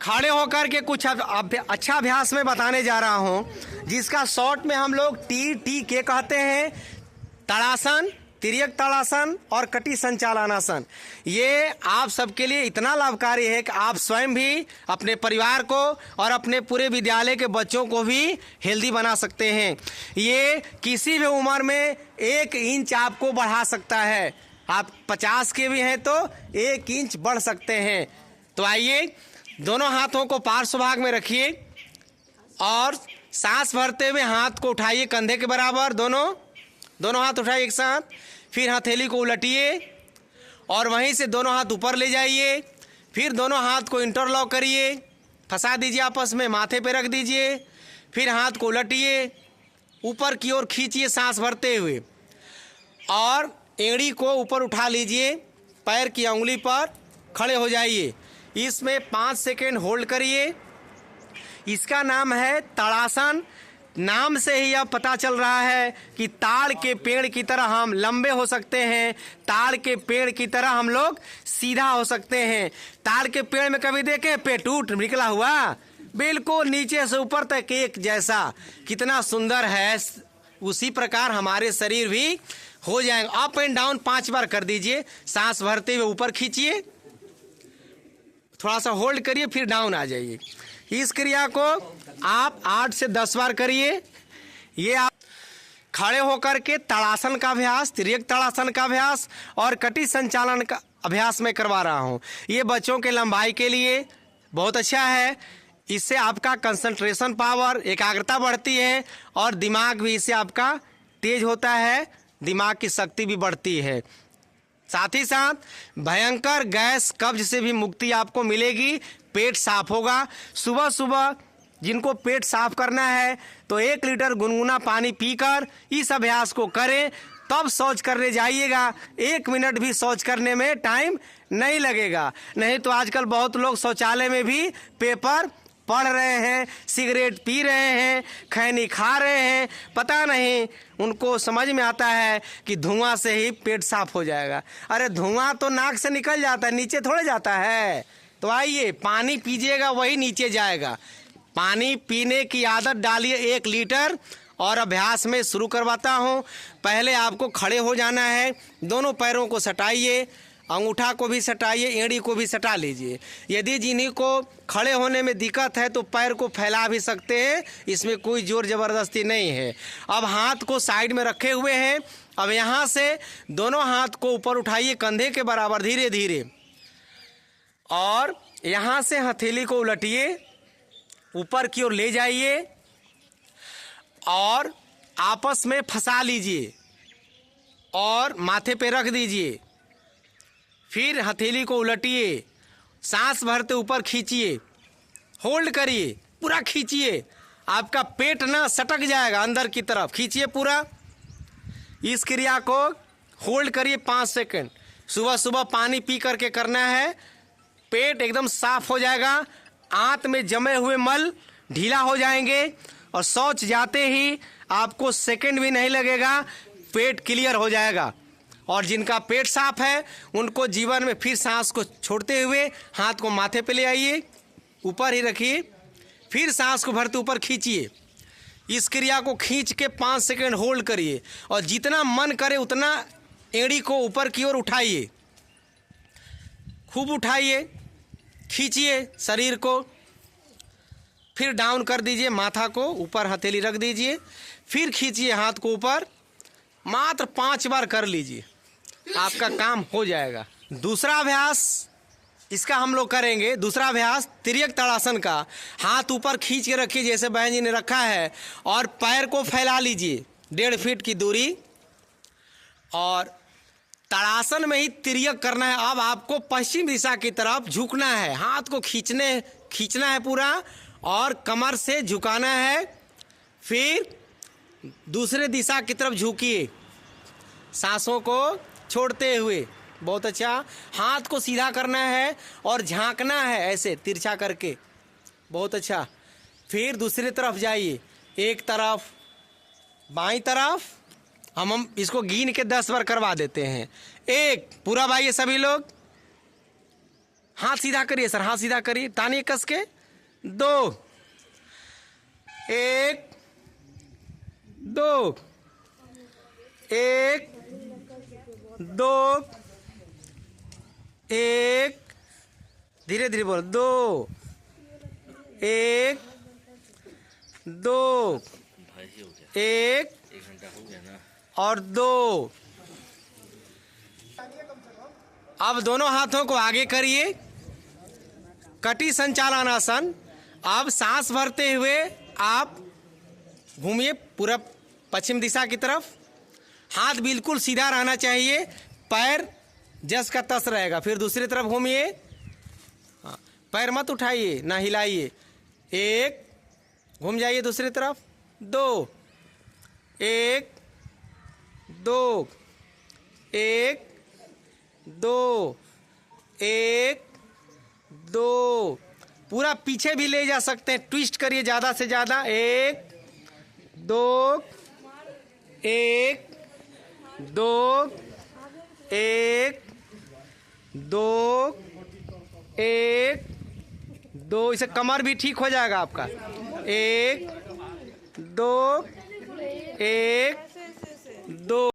खड़े होकर के कुछ अच्छा अभ्यास में बताने जा रहा हूं, जिसका शॉर्ट में हम लोग टी के कहते हैं। ताड़ासन, तिर्यक ताड़ासन और कटी संचालनासन। ये आप सबके लिए इतना लाभकारी है कि आप स्वयं भी अपने परिवार को और अपने पूरे विद्यालय के बच्चों को भी हेल्दी बना सकते हैं। ये किसी भी उम्र में 1 इंच आपको बढ़ा सकता है। आप 50 के भी हैं तो 1 इंच बढ़ सकते हैं। तो आइए, दोनों हाथों को पार्श्व भाग में रखिए और सांस भरते हुए हाथ को उठाइए कंधे के बराबर। दोनों हाथ उठाइए एक साथ। फिर हथेली को उलटिए और वहीं से दोनों हाथ ऊपर ले जाइए। फिर दोनों हाथ को इंटरलॉक करिए, फंसा दीजिए आपस में, माथे पे रख दीजिए। फिर हाथ को उलटिए, ऊपर की ओर खींचिए सांस भरते हुए और एड़ी को ऊपर उठा लीजिए, पैर की उंगली पर खड़े हो जाइए। इसमें 5 सेकेंड होल्ड करिए। इसका नाम है ताड़ासन। नाम से ही अब पता चल रहा है कि ताड़ के पेड़ की तरह हम लंबे हो सकते हैं, ताड़ के पेड़ की तरह हम लोग सीधा हो सकते हैं। ताड़ के पेड़ में कभी देखे पेटूट निकला हुआ, बिल्कुल नीचे से ऊपर तक एक जैसा, कितना सुंदर है। उसी प्रकार हमारे शरीर भी हो जाएगा। अप एंड डाउन 5 बार कर दीजिए। सांस भरते हुए ऊपर खींचिए, थोड़ा सा होल्ड करिए, फिर डाउन आ जाइए। इस क्रिया को आप 8 से 10 बार करिए। ये आप खड़े होकर के ताड़ासन का अभ्यास, तिर्यक ताड़ासन का अभ्यास और कटी संचालन का अभ्यास में करवा रहा हूँ। ये बच्चों के लंबाई के लिए बहुत अच्छा है। इससे आपका कंसंट्रेशन पावर, एकाग्रता बढ़ती है और दिमाग भी इससे आपका तेज होता है, दिमाग की शक्ति भी बढ़ती है। साथ ही साथ भयंकर गैस कब्ज से भी मुक्ति आपको मिलेगी, पेट साफ होगा। सुबह सुबह जिनको पेट साफ करना है तो 1 लीटर गुनगुना पानी पीकर इस अभ्यास को करें, तब शौच करने जाइएगा। 1 मिनट भी शौच करने में टाइम नहीं लगेगा। नहीं तो आजकल बहुत लोग शौचालय में भी पेपर पढ़ रहे हैं, सिगरेट पी रहे हैं, खैनी खा रहे हैं। पता नहीं उनको समझ में आता है कि धुआं से ही पेट साफ हो जाएगा। अरे धुआं तो नाक से निकल जाता है, नीचे थोड़े जाता है। तो आइए, पानी पीजिएगा, वही नीचे जाएगा। पानी पीने की आदत डालिए 1 लीटर। और अभ्यास में शुरू करवाता हूँ। पहले आपको खड़े हो जाना है, दोनों पैरों को सटाइए, अंगूठा को भी सटाइए, एड़ी को भी सटा लीजिए। यदि जिन्हीं को खड़े होने में दिक्कत है तो पैर को फैला भी सकते हैं, इसमें कोई जोर ज़बरदस्ती नहीं है। अब हाथ को साइड में रखे हुए हैं। अब यहाँ से दोनों हाथ को ऊपर उठाइए कंधे के बराबर, धीरे धीरे, और यहाँ से हथेली को उलटिए, ऊपर की ओर ले जाइए और आपस में फंसा लीजिए और माथे पे रख दीजिए। फिर हथेली को उलटिए, सांस भरते ऊपर खींचिए, होल्ड करिए, पूरा खींचिए। आपका पेट ना सटक जाएगा अंदर की तरफ, खींचिए पूरा। इस क्रिया को होल्ड करिए 5 सेकंड। सुबह सुबह पानी पी करके करना है, पेट एकदम साफ हो जाएगा, आंत में जमे हुए मल ढीला हो जाएंगे और शौच जाते ही आपको सेकंड भी नहीं लगेगा, पेट क्लियर हो जाएगा। और जिनका पेट साफ है उनको जीवन में फिर सांस को छोड़ते हुए हाथ को माथे पे ले आइए, ऊपर ही रखिए, फिर सांस को भरते ऊपर खींचिए। इस क्रिया को खींच के 5 सेकंड होल्ड करिए और जितना मन करे उतना एड़ी को ऊपर की ओर उठाइए, खूब उठाइए, खींचिए शरीर को, फिर डाउन कर दीजिए, माथा को ऊपर हथेली रख दीजिए, फिर खींचिए हाथ को ऊपर। मात्र 5 बार कर लीजिए, आपका काम हो जाएगा। दूसरा अभ्यास इसका हम लोग करेंगे। दूसरा अभ्यास तिर्यक ताड़ासन का। हाथ ऊपर खींच के रखिए जैसे बहन जी ने रखा है और पैर को फैला लीजिए 1.5 फीट की दूरी, और ताड़ासन में ही तिर्यक करना है। अब आपको पश्चिम दिशा की तरफ झुकना है, हाथ को खींचना है पूरा और कमर से झुकाना है। फिर दूसरे दिशा की तरफ झुकिए, सांसों को छोड़ते हुए। बहुत अच्छा। हाथ को सीधा करना है और झांकना है ऐसे तिरछा करके। बहुत अच्छा। फिर दूसरी तरफ जाइए, एक तरफ, बाईं तरफ। हम इसको गिन के 10 बार करवा देते हैं। 1, पूरा भाई सभी लोग हाथ सीधा करिए सर, हाथ सीधा करिए, तानिए कस के, दो, एक, दो, एक, दो, एक, धीरे धीरे बोलो, दो, एक, दो, एक और दो। अब दोनों हाथों को आगे करिए, कटी संचालनासन। अब सांस भरते हुए आप घूमिए पूरा पश्चिम दिशा की तरफ। हाथ बिल्कुल सीधा रहना चाहिए, पैर जस का तस रहेगा। फिर दूसरी तरफ घूमिए, पैर मत उठाइए ना हिलाइए। एक, घूम जाइए दूसरी तरफ, दो, एक, दो, एक, दो, एक, दो। पूरा पीछे भी ले जा सकते हैं, ट्विस्ट करिए ज़्यादा से ज़्यादा। एक, दो, एक, दो, एक, दो, एक, दो। इसे कमर भी ठीक हो जाएगा आपका। एक, दो, एक, दो।